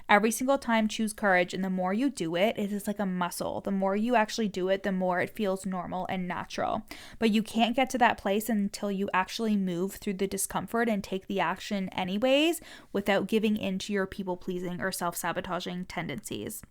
Every single time, choose courage. And the more you do it, it is like a muscle. The more you actually do it, the more it feels normal and natural. But you can't get to that place until you actually move through the discomfort and take the action anyways without giving in to your people-pleasing or self-sabotaging tendencies.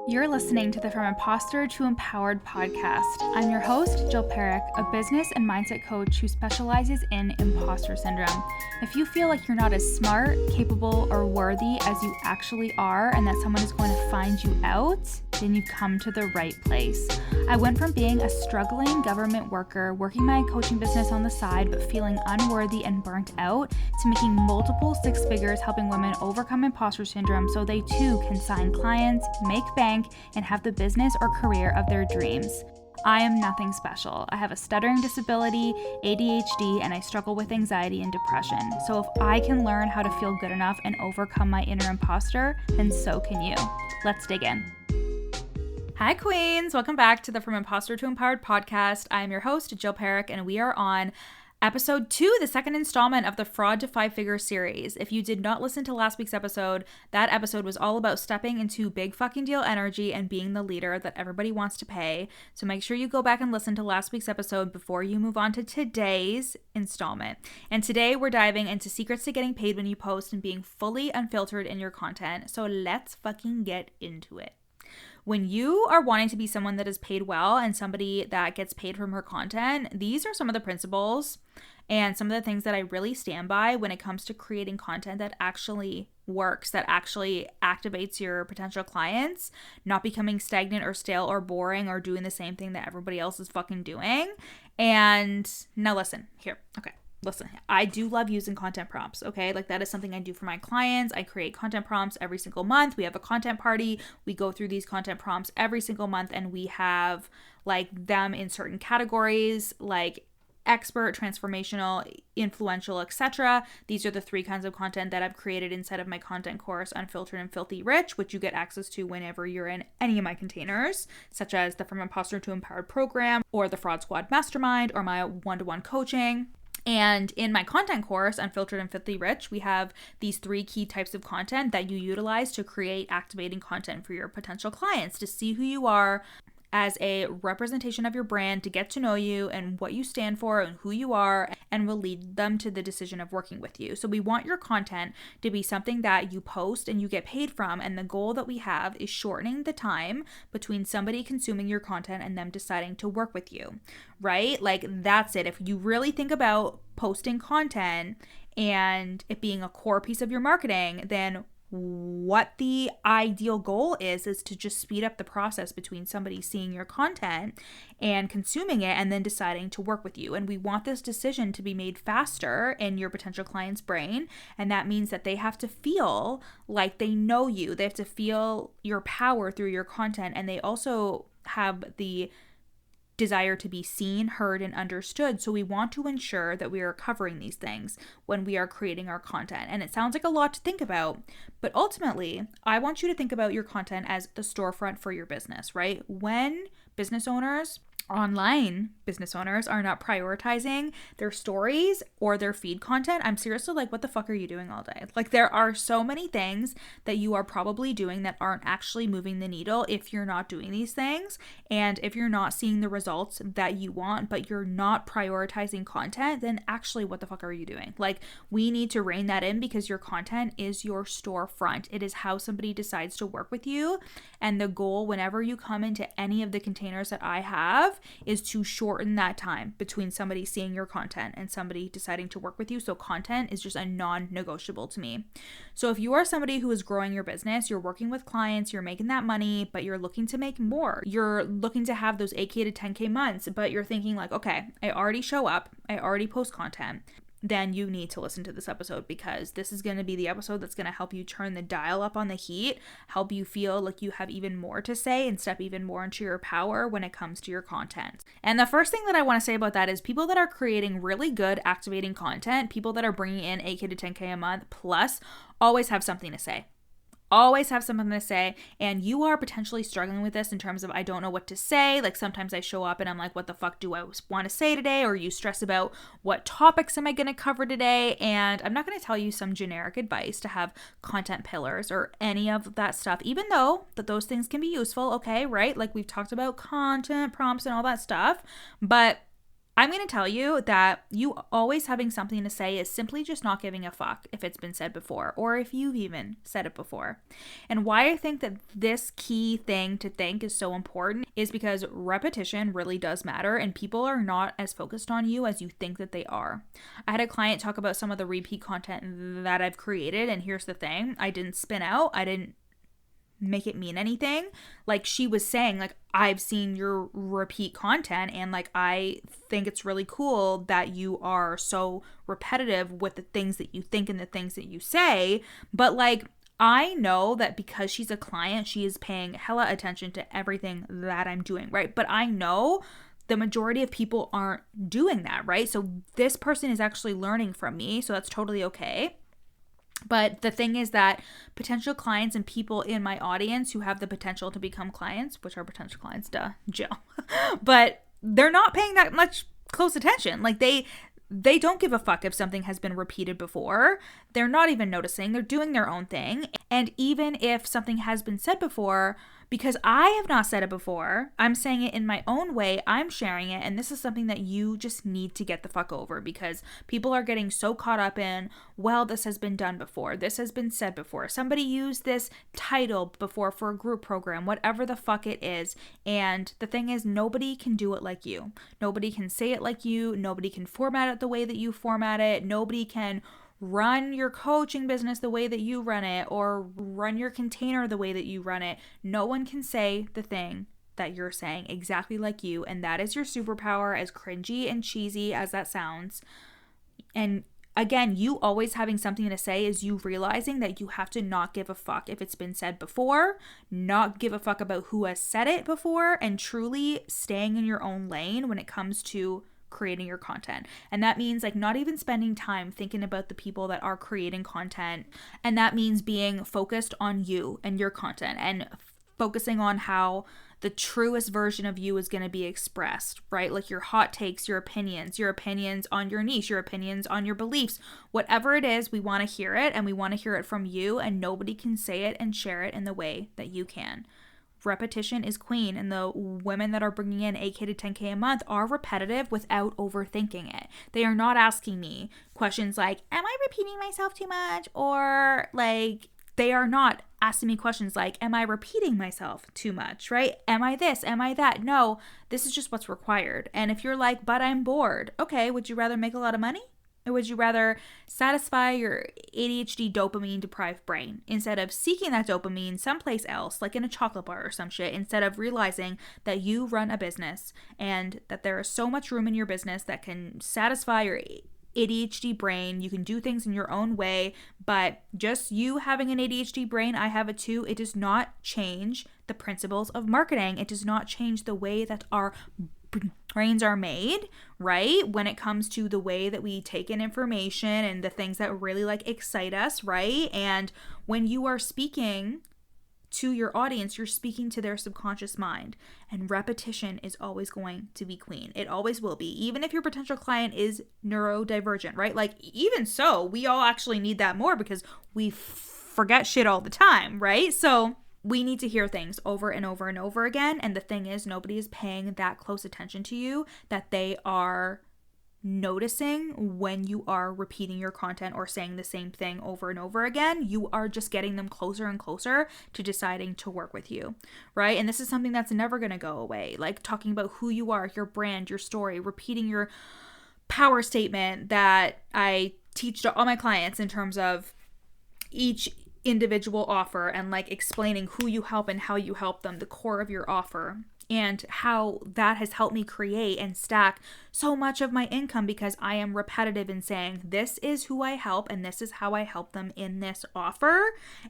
You're listening to the From Imposter to Empowered podcast. I'm your host, Jill Perrick, a business and mindset coach who specializes in imposter syndrome. If you feel like you're not as smart, capable, or worthy as you actually are, and that someone is going to find you out, then you've come to the right place. I went from being a struggling government worker, working my coaching business on the side, but feeling unworthy and burnt out, to making multiple six figures helping women overcome imposter syndrome so they too can sign clients, make bank, and have the business or career of their dreams. I am nothing special. I have a stuttering disability, ADHD, and I struggle with anxiety and depression. So if I can learn how to feel good enough and overcome my inner imposter, then so can you. Let's dig in. Hi, Queens. Welcome back to the From Imposter to Empowered podcast. I am your host, Jill Perrick, and we are on Episode 2, the second installment of the Fraud to Five Figure series. If you did not listen to last week's episode, that episode was all about stepping into big fucking deal energy and being the leader that everybody wants to pay. So make sure you go back and listen to last week's episode before you move on to today's installment. And today we're diving into secrets to getting paid when you post and being fully unfiltered in your content. So let's fucking get into it. When you are wanting to be someone that is paid well and somebody that gets paid from her content, these are some of the principles and some of the things that I really stand by when it comes to creating content that actually works, that actually activates your potential clients, not becoming stagnant or stale or boring or doing the same thing that everybody else is fucking doing. And now listen, here, okay. Listen, I do love using content prompts, okay? Like that is something I do for my clients. I create content prompts every single month. We have a content party. We go through these content prompts every single month and we have like them in certain categories like expert, transformational, influential, etc. These are the 3 kinds of content that I've created inside of my content course, Unfiltered and Filthy Rich, which you get access to whenever you're in any of my containers, such as the From Imposter to Empowered program or the Fraud Squad Mastermind or my one-to-one coaching. And in my content course, Unfiltered and Filthy Rich, we have these 3 key types of content that you utilize to create activating content for your potential clients, to see who you are as a representation of your brand, to get to know you and what you stand for and who you are, and will lead them to the decision of working with you. So we want your content to be something that you post and you get paid from, and the goal that we have is shortening the time between somebody consuming your content and them deciding to work with you, right? Like that's it. If you really think about posting content and it being a core piece of your marketing, then what the ideal goal is to just speed up the process between somebody seeing your content and consuming it and then deciding to work with you. And we want this decision to be made faster in your potential client's brain. And that means that they have to feel like they know you. They have to feel your power through your content. And they also have the desire to be seen, heard, and understood. So we want to ensure that we are covering these things when we are creating our content. And it sounds like a lot to think about, but ultimately, I want you to think about your content as the storefront for your business, right? When business owners, online business owners, are not prioritizing their stories or their feed content, I'm seriously like, what the fuck are you doing all day? Like there are so many things that you are probably doing that aren't actually moving the needle if you're not doing these things. And if you're not seeing the results that you want, but you're not prioritizing content, then actually what the fuck are you doing? Like we need to rein that in because your content is your storefront. It is how somebody decides to work with you. And the goal whenever you come into any of the containers that I have is to shorten that time between somebody seeing your content and somebody deciding to work with you. So content is just a non-negotiable to me. So if you are somebody who is growing your business, you're working with clients, you're making that money, but you're looking to make more, you're looking to have those 8K to 10K months, but you're thinking like, okay, I already show up, I already post content, then you need to listen to this episode because this is going to be the episode that's going to help you turn the dial up on the heat, help you feel like you have even more to say and step even more into your power when it comes to your content. And the first thing that I want to say about that is people that are creating really good activating content, people that are bringing in 8K to 10K a month plus, always have something to say. always have something to say, and you are potentially struggling with this in terms of I don't know what to say. Like sometimes I show up and I'm like, what the fuck do I want to say today? Or you stress about what topics am I going to cover today? And I'm not going to tell you some generic advice to have content pillars or any of that stuff, even though that those things can be useful, okay, right? Like we've talked about content prompts and all that stuff, but I'm going to tell you that you always having something to say is simply just not giving a fuck if it's been said before or if you've even said it before. And why I think that this key thing to think is so important is because repetition really does matter and people are not as focused on you as you think that they are. I had a client talk about some of the repeat content that I've created, and here's the thing. I didn't spin out. I didn't make it mean anything. Like she was saying, like, I've seen your repeat content and like I think it's really cool that you are so repetitive with the things that you think and the things that you say, but like I know that because she's a client, she is paying hella attention to everything that I'm doing, right? But I know the majority of people aren't doing that, right? So this person is actually learning from me, so that's totally okay. But the thing is that potential clients and people in my audience who have the potential to become clients, which are potential clients, Jill, but they're not paying that much close attention. Like they don't give a fuck if something has been repeated before. They're not even noticing. They're doing their own thing. And even if something has been said before, because I have not said it before, I'm saying it in my own way, I'm sharing it, and this is something that you just need to get the fuck over because people are getting so caught up in, well, this has been done before, this has been said before, somebody used this title before for a group program, whatever the fuck it is, and the thing is, nobody can do it like you. Nobody can say it like you, nobody can format it the way that you format it, nobody can run your coaching business the way that you run it or run your container the way that you run it. No one can say the thing that you're saying exactly like you, and that is your superpower, as cringy and cheesy as that sounds. And again, you always having something to say is you realizing that you have to not give a fuck if it's been said before, not give a fuck about who has said it before, and truly staying in your own lane when it comes to creating your content. And that means like not even spending time thinking about the people that are creating content. And that means being focused on you and your content and focusing on how the truest version of you is going to be expressed, right? Like your hot takes, your opinions on your niche, your opinions on your beliefs, whatever it is, we want to hear it, and we want to hear it from you, and nobody can say it and share it in the way that you can. Repetition is queen, and the women that are bringing in 8K to 10K a month are repetitive without overthinking it. They are not asking me questions like, am I repeating myself too much? Or like, they are not asking me questions like, am I repeating myself too much, right? Am I this? Am I that? No, this is just what's required. And if you're like, but I'm bored, okay, would you rather make a lot of money? Or would you rather satisfy your ADHD dopamine deprived brain instead of seeking that dopamine someplace else, like in a chocolate bar or some shit, instead of realizing that you run a business and that there is so much room in your business that can satisfy your ADHD brain. You can do things in your own way, but just you having an ADHD brain, I have it too, it does not change the principles of marketing. It does not change the way that our brains are made, right? When it comes to the way that we take in information and the things that really like excite us, right? And when you are speaking to your audience, you're speaking to their subconscious mind, and repetition is always going to be queen. It always will be, even if your potential client is neurodivergent, right? Like even so, we all actually need that more because we forget shit all the time, right? So we need to hear things over and over and over again. And the thing is, nobody is paying that close attention to you that they are noticing when you are repeating your content or saying the same thing over and over again. You are just getting them closer and closer to deciding to work with you, right? And this is something that's never going to go away. Like talking about who you are, your brand, your story, repeating your power statement that I teach to all my clients in terms of each individual offer and like explaining who you help and how you help them, the core of your offer, and how that has helped me create and stack so much of my income because I am repetitive in saying this is who I help and this is how I help them in this offer.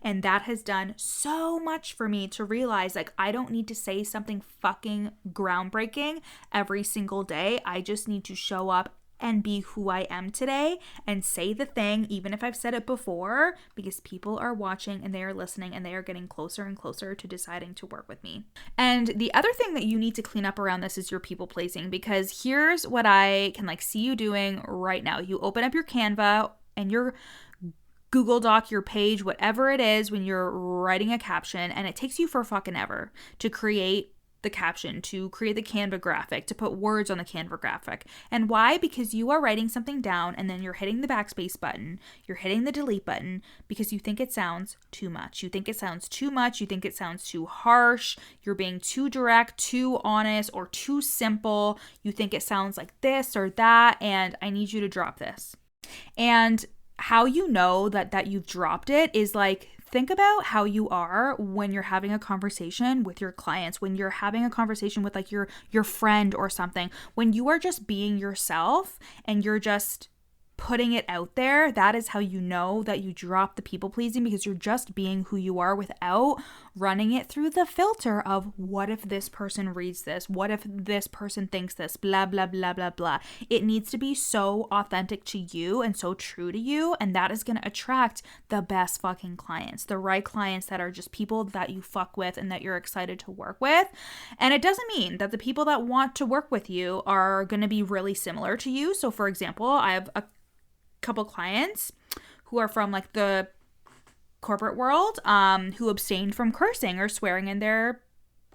And that has done so much for me to realize like I don't need to say something fucking groundbreaking every single day. I just need to show up and be who I am today and say the thing, even if I've said it before, because people are watching and they are listening and they are getting closer and closer to deciding to work with me. And the other thing that you need to clean up around this is your people pleasing, because here's what I can see you doing right now. You open up your Canva and your Google Doc, your page, whatever it is, when you're writing a caption, and it takes you for fucking ever to create the caption, to create the Canva graphic, to put words on the Canva graphic. And why? Because you are writing something down and then you're hitting the backspace button, you're hitting the delete button because you think it sounds too much. You think it sounds too much. You think it sounds too harsh. You're being too direct, too honest, or too simple. You think it sounds like this or that, and I need you to drop this. And how you know that you've dropped it is think about how you are when you're having a conversation with your clients, when you're having a conversation with your friend or something. When you are just being yourself and you're just putting it out there, that is how you know that you drop the people pleasing, because you're just being who you are without running it through the filter of what if this person reads this? What if this person thinks this? Blah, blah, blah, blah, blah. It needs to be so authentic to you and so true to you. And that is going to attract the best fucking clients, the right clients that are just people that you fuck with and that you're excited to work with. And it doesn't mean that the people that want to work with you are going to be really similar to you. So for example, I have a couple clients who are from the corporate world who abstained from cursing or swearing in their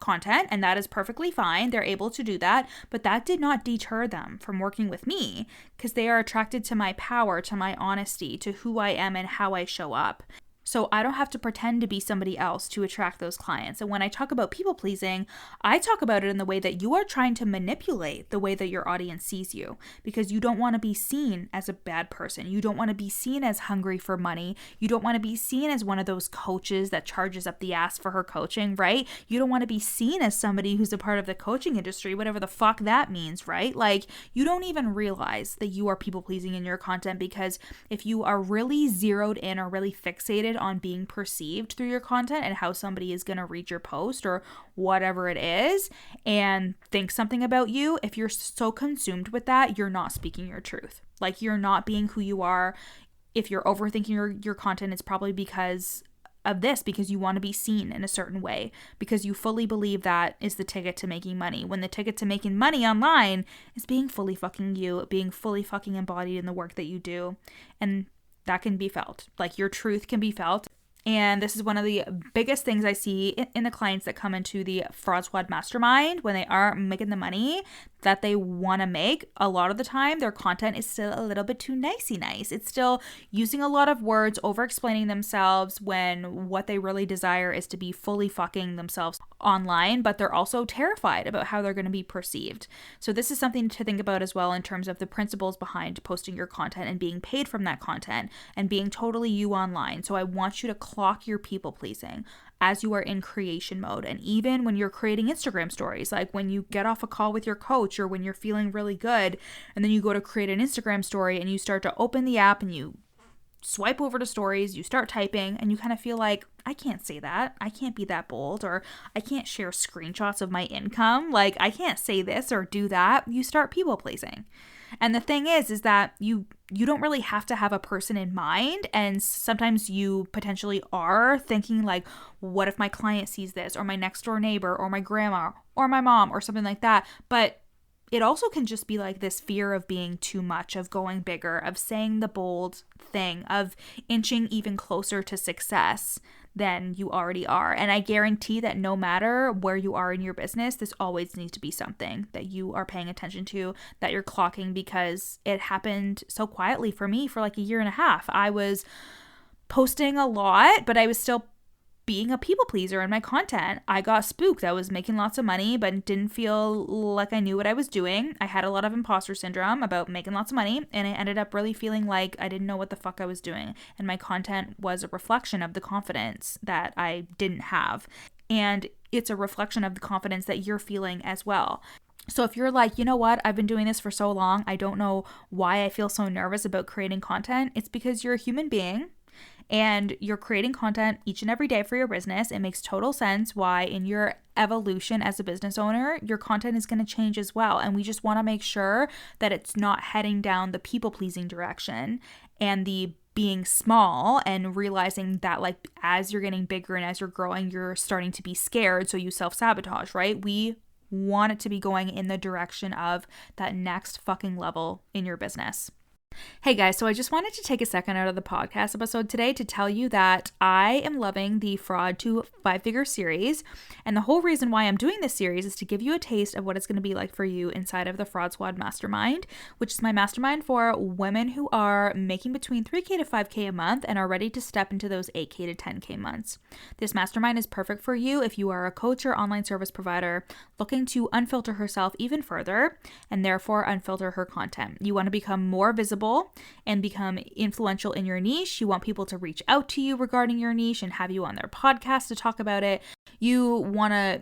content, and that is perfectly fine. They're able to do that, but that did not deter them from working with me, because they are attracted to my power, to my honesty, to who I am and how I show up. So I don't have to pretend to be somebody else to attract those clients. And when I talk about people pleasing, I talk about it in the way that you are trying to manipulate the way that your audience sees you, because you don't want to be seen as a bad person. You don't want to be seen as hungry for money. You don't want to be seen as one of those coaches that charges up the ass for her coaching, right? You don't want to be seen as somebody who's a part of the coaching industry, whatever the fuck that means, right? You don't even realize that you are people pleasing in your content, because if you are really zeroed in or really fixated on being perceived through your content and how somebody is going to read your post or whatever it is and think something about you, if you're so consumed with that, you're not speaking your truth. You're not being who you are. If you're overthinking your content, it's probably because of this, because you want to be seen in a certain way, because you fully believe that is the ticket to making money, when the ticket to making money online is being fully fucking you, being fully fucking embodied in the work that you do. And that can be felt. Your truth can be felt. And this is one of the biggest things I see in the clients that come into the Fraud Squad Mastermind when they aren't making the money that they want to make. A lot of the time, their content is still a little bit too nicey nice. It's still using a lot of words, over-explaining themselves, when what they really desire is to be fully fucking themselves online, but they're also terrified about how they're going to be perceived. So this is something to think about as well in terms of the principles behind posting your content and being paid from that content and being totally you online. So I want you to clock your people pleasing as you are in creation mode. And even when you're creating Instagram stories, when you get off a call with your coach or when you're feeling really good and then you go to create an Instagram story and you start to open the app and you swipe over to stories, you start typing and you kind of feel like, I can't say that. I can't be that bold, or I can't share screenshots of my income. I can't say this or do that. You start people pleasing. And the thing is that you don't really have to have a person in mind. And sometimes you potentially are thinking what if my client sees this, or my next door neighbor, or my grandma, or my mom, or something like that. But it also can just be this fear of being too much, of going bigger, of saying the bold thing, of inching even closer to success than you already are. And I guarantee that no matter where you are in your business, this always needs to be something that you are paying attention to, that you're clocking, because it happened so quietly for me for a year and a half. I was posting a lot, but I was still being a people pleaser in my content. I got spooked. I was making lots of money, but didn't feel like I knew what I was doing. I had a lot of imposter syndrome about making lots of money, and I ended up really feeling like I didn't know what the fuck I was doing. And my content was a reflection of the confidence that I didn't have. And it's a reflection of the confidence that you're feeling as well. So if you're you know what, I've been doing this for so long, I don't know why I feel so nervous about creating content. It's because you're a human being. and you're creating content each and every day for your business, it makes total sense why in your evolution as a business owner, your content is going to change as well. And we just want to make sure that it's not heading down the people-pleasing direction and the being small and realizing that like as you're getting bigger and as you're growing, you're starting to be scared. So you self-sabotage, right? We want it to be going in the direction of that next fucking level in your business. Hey guys, so I just wanted to take a second out of the podcast episode today to tell you that I am loving the Fraud to Five-Figure series. And the whole reason why I'm doing this series is to give you a taste of what it's going to be like for you inside of the Fraud Squad Mastermind, which is my mastermind for women who are making between 3K to 5K a month and are ready to step into those 8K to 10K months. This mastermind is perfect for you if you are a coach or online service provider looking to unfilter herself even further and therefore unfilter her content. You want to become more visible and become influential in your niche. You want people to reach out to you regarding your niche and have you on their podcast to talk about it. You want to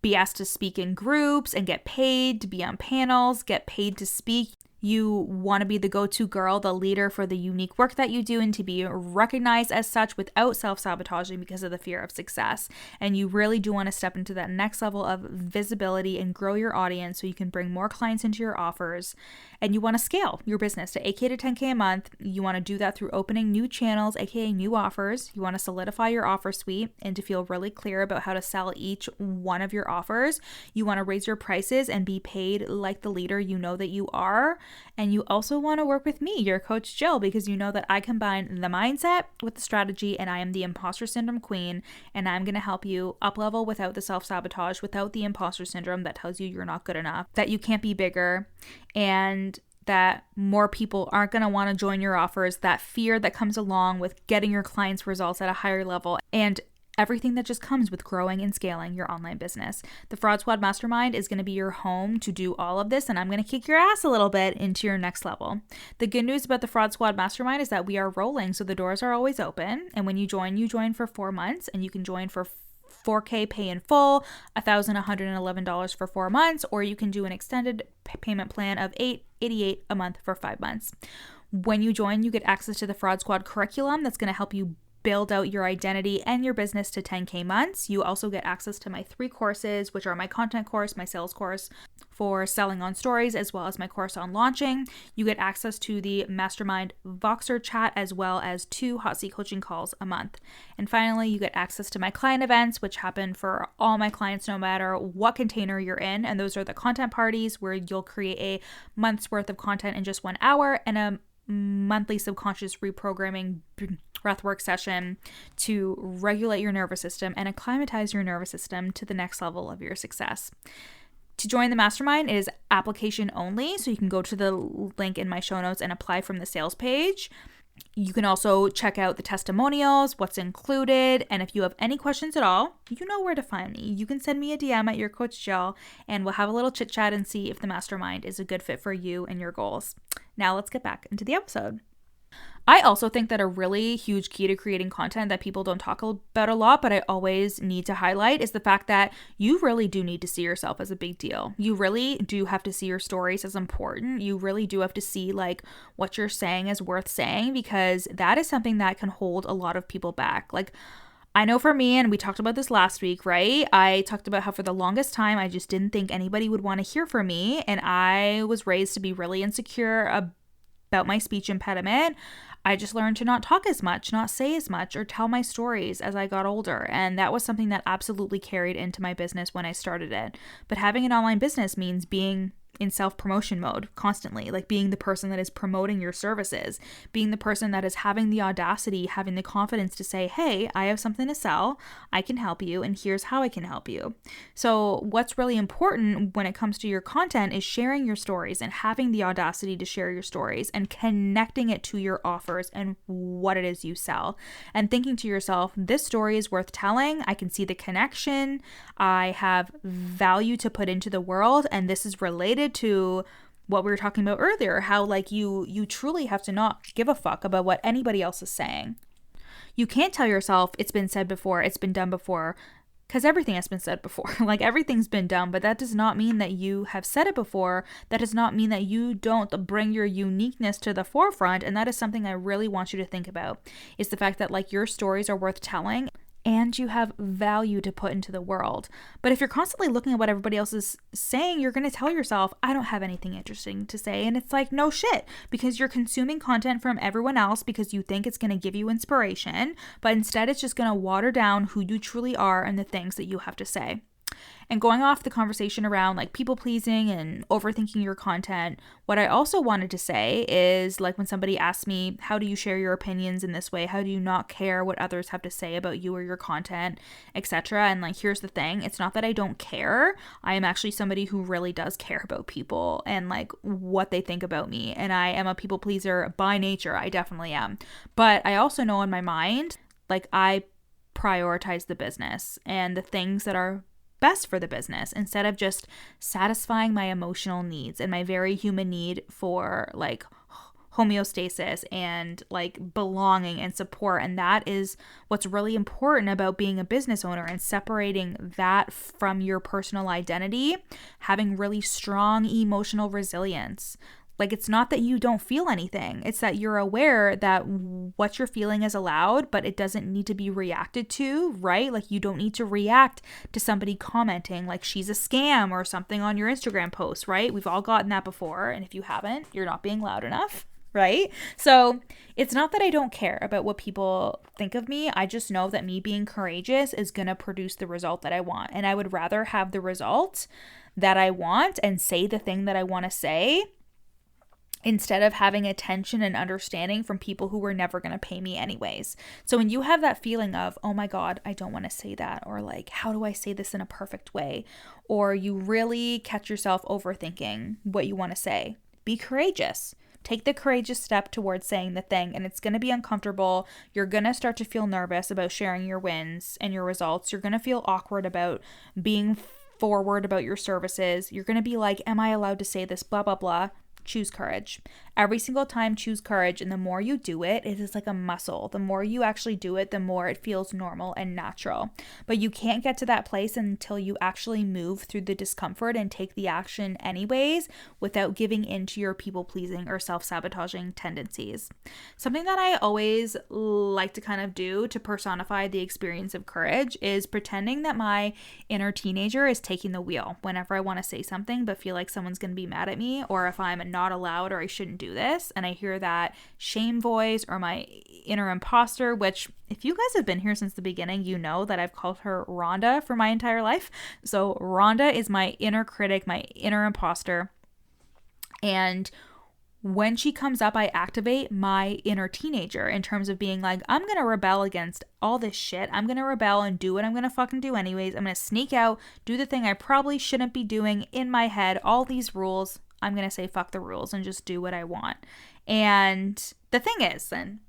be asked to speak in groups and get paid to be on panels, get paid to speak. You want to be the go-to girl, the leader for the unique work that you do, and to be recognized as such without self-sabotaging because of the fear of success. And you really do want to step into that next level of visibility and grow your audience so you can bring more clients into your offers. And you want to scale your business to 8K to 10K a month. You want to do that through opening new channels, aka new offers. You want to solidify your offer suite and to feel really clear about how to sell each one of your offers. You want to raise your prices and be paid like the leader you know that you are. And you also want to work with me, your coach Jill, because you know that I combine the mindset with the strategy and I am the imposter syndrome queen, and I'm going to help you up level without the self-sabotage, without the imposter syndrome that tells you you're not good enough, that you can't be bigger, and that more people aren't going to want to join your offers, that fear that comes along with getting your clients' results at a higher level, and everything that just comes with growing and scaling your online business. The Fraud Squad Mastermind is going to be your home to do all of this, and I'm going to kick your ass a little bit into your next level. The good news about the Fraud Squad Mastermind is that we are rolling, so the doors are always open, and when you join for 4 months, and you can join for 4K pay in full, $1,111 for 4 months, or you can do an extended payment plan of $888 a month for 5 months. When you join, you get access to the Fraud Squad curriculum that's going to help you build out your identity and your business to 10K months. You also get access to my 3 courses, which are my content course, my sales course for selling on stories, as well as my course on launching. You get access to the Mastermind Voxer chat, as well as 2 hot seat coaching calls a month. And finally, you get access to my client events, which happen for all my clients, no matter what container you're in. And those are the content parties where you'll create a month's worth of content in just 1 hour, and a monthly subconscious reprogramming breathwork session to regulate your nervous system and acclimatize your nervous system to the next level of your success. To join the mastermind is application only, so you can go to the link in my show notes and apply from the sales page. You can also check out the testimonials, what's included, and if you have any questions at all, you know where to find me. You can send me a DM at your coach Jill, and we'll have a little chit chat and see if the mastermind is a good fit for you and your goals. Now let's get back into the episode. I also think that a really huge key to creating content that people don't talk about a lot, but I always need to highlight, is the fact that you really do need to see yourself as a big deal. You really do have to see your stories as important. You really do have to see like what you're saying is worth saying, because that is something that can hold a lot of people back. Like, I know for me, and we talked about this last week, right? I talked about how for the longest time, I just didn't think anybody would want to hear from me. And I was raised to be really insecure about my speech impediment. I just learned to not talk as much, not say as much, or tell my stories as I got older. And that was something that absolutely carried into my business when I started it. But having an online business means being in self-promotion mode constantly, like being the person that is promoting your services, being the person that is having the audacity, having the confidence to say, hey, I have something to sell, I can help you, and here's how I can help you. So what's really important when it comes to your content is sharing your stories and having the audacity to share your stories and connecting it to your offers and what it is you sell, and thinking to yourself, this story is worth telling, I can see the connection, I have value to put into the world, and this is related to what we were talking about earlier, how like you truly have to not give a fuck about what anybody else is saying. You can't tell yourself it's been said before, it's been done before. Because everything has been said before. Like, everything's been done, but that does not mean that you have said it before. That does not mean that you don't bring your uniqueness to the forefront. And that is something I really want you to think about, is the fact that, like, your stories are worth telling and you have value to put into the world. But if you're constantly looking at what everybody else is saying, you're going to tell yourself, I don't have anything interesting to say. And it's like, no shit, because you're consuming content from everyone else because you think it's going to give you inspiration, but instead it's just going to water down who you truly are and the things that you have to say. And going off the conversation around like people pleasing and overthinking your content, what I also wanted to say is, like, when somebody asks me, how do you share your opinions in this way? How do you not care what others have to say about you or your content, etc.? And like, here's the thing. It's not that I don't care. I am actually somebody who really does care about people and like what they think about me. And I am a people pleaser by nature. I definitely am. But I also know in my mind, like, I prioritize the business and the things that are best for the business instead of just satisfying my emotional needs and my very human need for like homeostasis and like belonging and support. And that is what's really important about being a business owner and separating that from your personal identity, having really strong emotional resilience. Like, it's not that you don't feel anything. It's that you're aware that what you're feeling is allowed, but it doesn't need to be reacted to, right? Like, you don't need to react to somebody commenting like she's a scam or something on your Instagram post, right? We've all gotten that before. And if you haven't, you're not being loud enough, right? So it's not that I don't care about what people think of me. I just know that me being courageous is going to produce the result that I want. And I would rather have the result that I want and say the thing that I want to say, instead of having attention and understanding from people who were never going to pay me anyways. So when you have that feeling of, oh my God, I don't want to say that, or like, how do I say this in a perfect way? Or you really catch yourself overthinking what you want to say, be courageous. Take the courageous step towards saying the thing, and it's going to be uncomfortable. You're going to start to feel nervous about sharing your wins and your results. You're going to feel awkward about being forward about your services. You're going to be like, am I allowed to say this? Blah, blah, blah. Choose courage. Every single time, choose courage. And the more you do it, it is like a muscle. The more you actually do it, the more it feels normal and natural. But you can't get to that place until you actually move through the discomfort and take the action anyways, without giving into your people-pleasing or self-sabotaging tendencies. Something that I always like to kind of do to personify the experience of courage is pretending that my inner teenager is taking the wheel whenever I want to say something but feel like someone's going to be mad at me, or if I'm not allowed or I shouldn't do this, and I hear that shame voice or my inner imposter, which if you guys have been here since the beginning, you know that I've called her Rhonda for my entire life. So Rhonda is my inner critic, my inner imposter. And when she comes up, I activate my inner teenager in terms of being like, I'm going to rebel against all this shit. I'm going to rebel and do what I'm going to fucking do anyways. I'm going to sneak out, do the thing I probably shouldn't be doing in my head, all these rules. I'm going to say fuck the rules and just do what I want. And the thing is, then,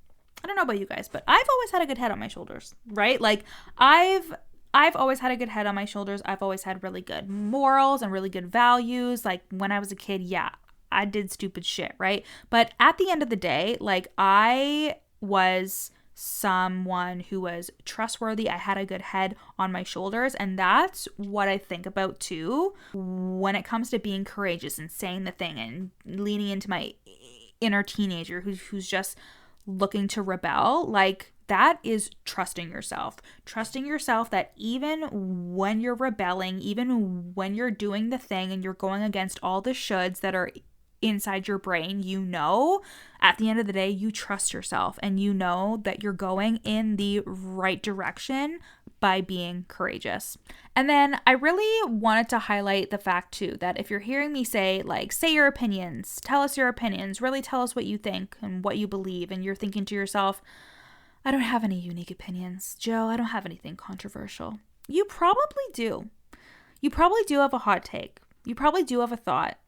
I don't know about you guys, but I've always had a good head on my shoulders, right? Like, I've always had a good head on my shoulders. I've always had really good morals and really good values. Like, when I was a kid, yeah, I did stupid shit, right? But at the end of the day, like, I was someone who was trustworthy. I had a good head on my shoulders, and that's what I think about too when it comes to being courageous and saying the thing and leaning into my inner teenager who's just looking to rebel. Like, that is trusting yourself that even when you're rebelling, even when you're doing the thing and you're going against all the shoulds that are inside your brain, you know, at the end of the day, you trust yourself and you know that you're going in the right direction by being courageous. And then I really wanted to highlight the fact too that if you're hearing me say, like, say your opinions, tell us your opinions, really tell us what you think and what you believe, and you're thinking to yourself, I don't have any unique opinions, Jill, I don't have anything controversial. You probably do. You probably do have a hot take. You probably do have a thought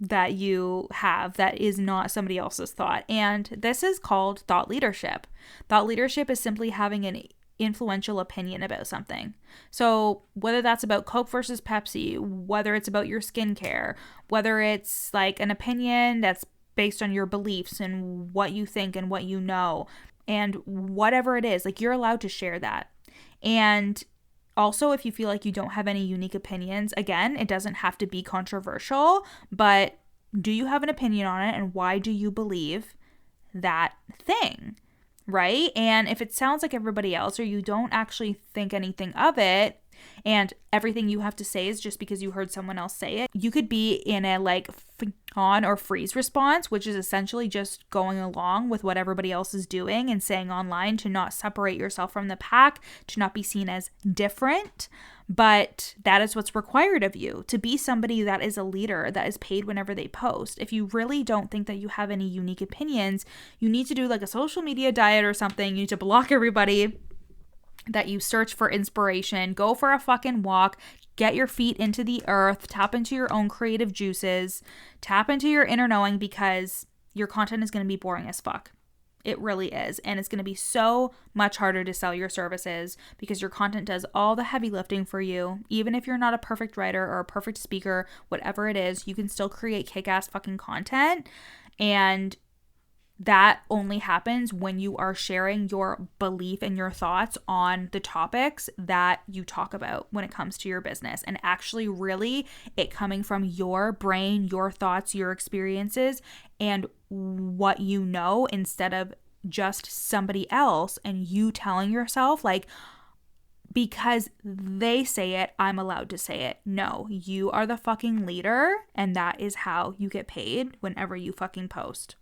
that you have that is not somebody else's thought. And this is called thought leadership. Thought leadership is simply having an influential opinion about something. So whether that's about Coke versus Pepsi, whether it's about your skincare, whether it's like an opinion that's based on your beliefs and what you think and what you know, and whatever it is, like, you're allowed to share that. And Also, if you feel like you don't have any unique opinions, again, it doesn't have to be controversial, but do you have an opinion on it, and why do you believe that thing, right? And if it sounds like everybody else, or you don't actually think anything of it, and everything you have to say is just because you heard someone else say it, you could be in a like on or freeze response, which is essentially just going along with what everybody else is doing and saying online to not separate yourself from the pack, to not be seen as different. But that is what's required of you, to be somebody that is a leader, that is paid whenever they post. If you really don't think that you have any unique opinions, you need to do like a social media diet or something. You need to block everybody that you search for inspiration, go for a fucking walk, get your feet into the earth, tap into your own creative juices, tap into your inner knowing, because your content is going to be boring as fuck. It really is. And it's going to be so much harder to sell your services because your content does all the heavy lifting for you. Even if you're not a perfect writer or a perfect speaker, whatever it is, you can still create kick-ass fucking content. And that only happens when you are sharing your belief and your thoughts on the topics that you talk about when it comes to your business, and actually really it coming from your brain, your thoughts, your experiences, and what you know, instead of just somebody else and you telling yourself like, because they say it, I'm allowed to say it. No, you are the fucking leader, and that is how you get paid whenever you fucking post.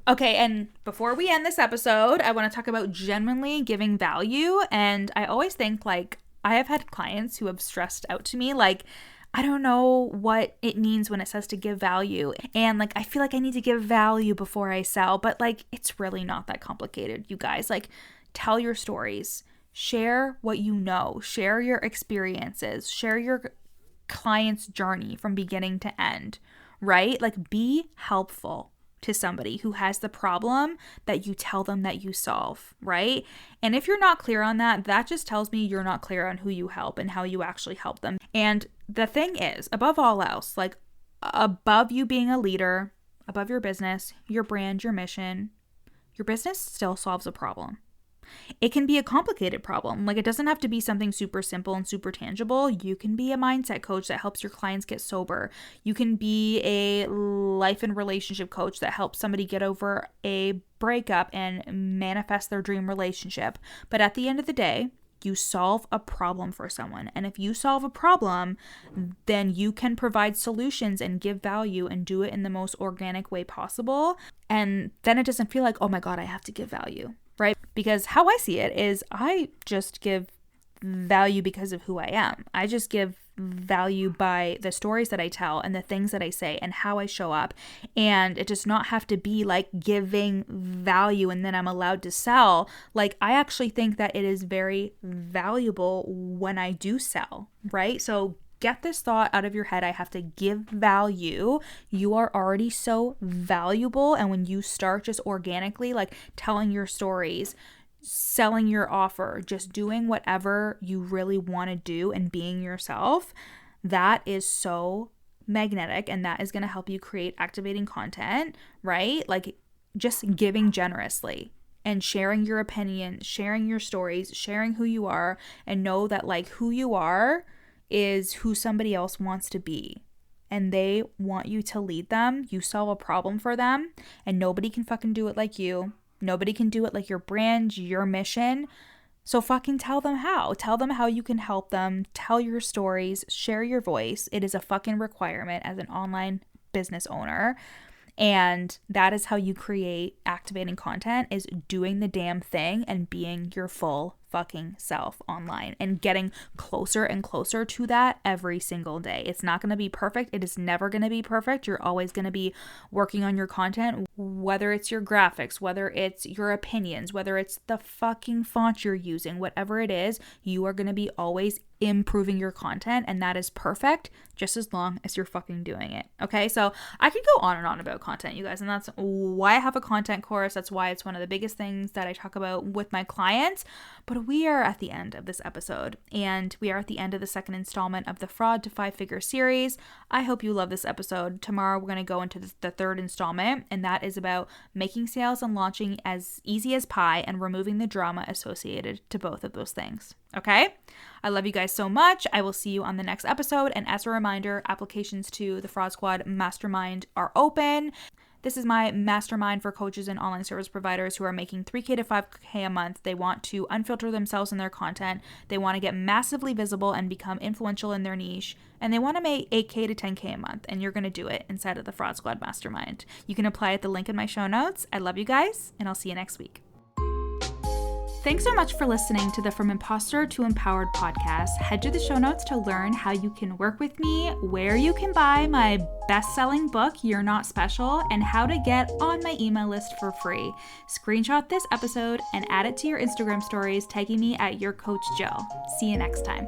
Okay, and before we end this episode, I want to talk about genuinely giving value. And I always think, like, I have had clients who have stressed out to me, like, I don't know what it means when it says to give value. And like, I feel like I need to give value before I sell, but like, it's really not that complicated, you guys. Like, tell your stories, share what you know, share your experiences, share your client's journey from beginning to end, right? Like, be helpful to somebody who has the problem that you tell them that you solve, right? And if you're not clear on that, that just tells me you're not clear on who you help and how you actually help them. And the thing is, above all else, like above you being a leader, above your business, your brand, your mission, your business still solves a problem. It can be a complicated problem. Like, it doesn't have to be something super simple and super tangible. You can be a mindset coach that helps your clients get sober. You can be a life and relationship coach that helps somebody get over a breakup and manifest their dream relationship. But at the end of the day, you solve a problem for someone. And if you solve a problem, then you can provide solutions and give value and do it in the most organic way possible. And then it doesn't feel like, oh my God, I have to give value. Right? Because how I see it is, I just give value because of who I am. I just give value by the stories that I tell and the things that I say and how I show up. And it does not have to be like giving value and then I'm allowed to sell. Like, I actually think that it is very valuable when I do sell, right? So get this thought out of your head. I have to give value. You are already so valuable. And when you start just organically, like telling your stories, selling your offer, just doing whatever you really want to do and being yourself, that is so magnetic, and that is going to help you create activating content, right? Like, just giving generously and sharing your opinion, sharing your stories, sharing who you are, and know that like who you are is who somebody else wants to be, and they want you to lead them. You solve a problem for them, and nobody can fucking do it like you. Nobody can do it like your brand, your mission. So fucking tell them how. Tell them how you can help them. Tell your stories. Share your voice. It is a fucking requirement as an online business owner. And that is how you create activating content, is doing the damn thing and being your full fucking self online and getting closer and closer to that every single day. It's not going to be perfect. It is never going to be perfect. You're always going to be working on your content, whether it's your graphics, whether it's your opinions, whether it's the fucking font you're using, whatever it is, you are going to be always improving your content, and that is perfect just as long as you're fucking doing it. Okay, so I could go on and on about content, you guys, and that's why I have a content course. That's why it's one of the biggest things that I talk about with my clients. But we are at the end of this episode, and we are at the end of the second installment of the Fraud to Five Figure series. I hope you love this episode. Tomorrow we're going to go into the third installment, and that that is about making sales and launching as easy as pie and removing the drama associated to both of those things. Okay? I love you guys so much. I will see you on the next episode. And as a reminder, applications to the Fraud Squad Mastermind are open. This is my mastermind for coaches and online service providers who are making $3K to $5K a month. They want to unfilter themselves in their content. They want to get massively visible and become influential in their niche. And they want to make $8K to $10K a month. And you're going to do it inside of the Fraud Squad Mastermind. You can apply at the link in my show notes. I love you guys, and I'll see you next week. Thanks so much for listening to the From Imposter to Empowered podcast. Head to the show notes to learn how you can work with me, where you can buy my best-selling book, You're Not Special, and how to get on my email list for free. Screenshot this episode and add it to your Instagram stories, tagging me at YourCoachJill. See you next time.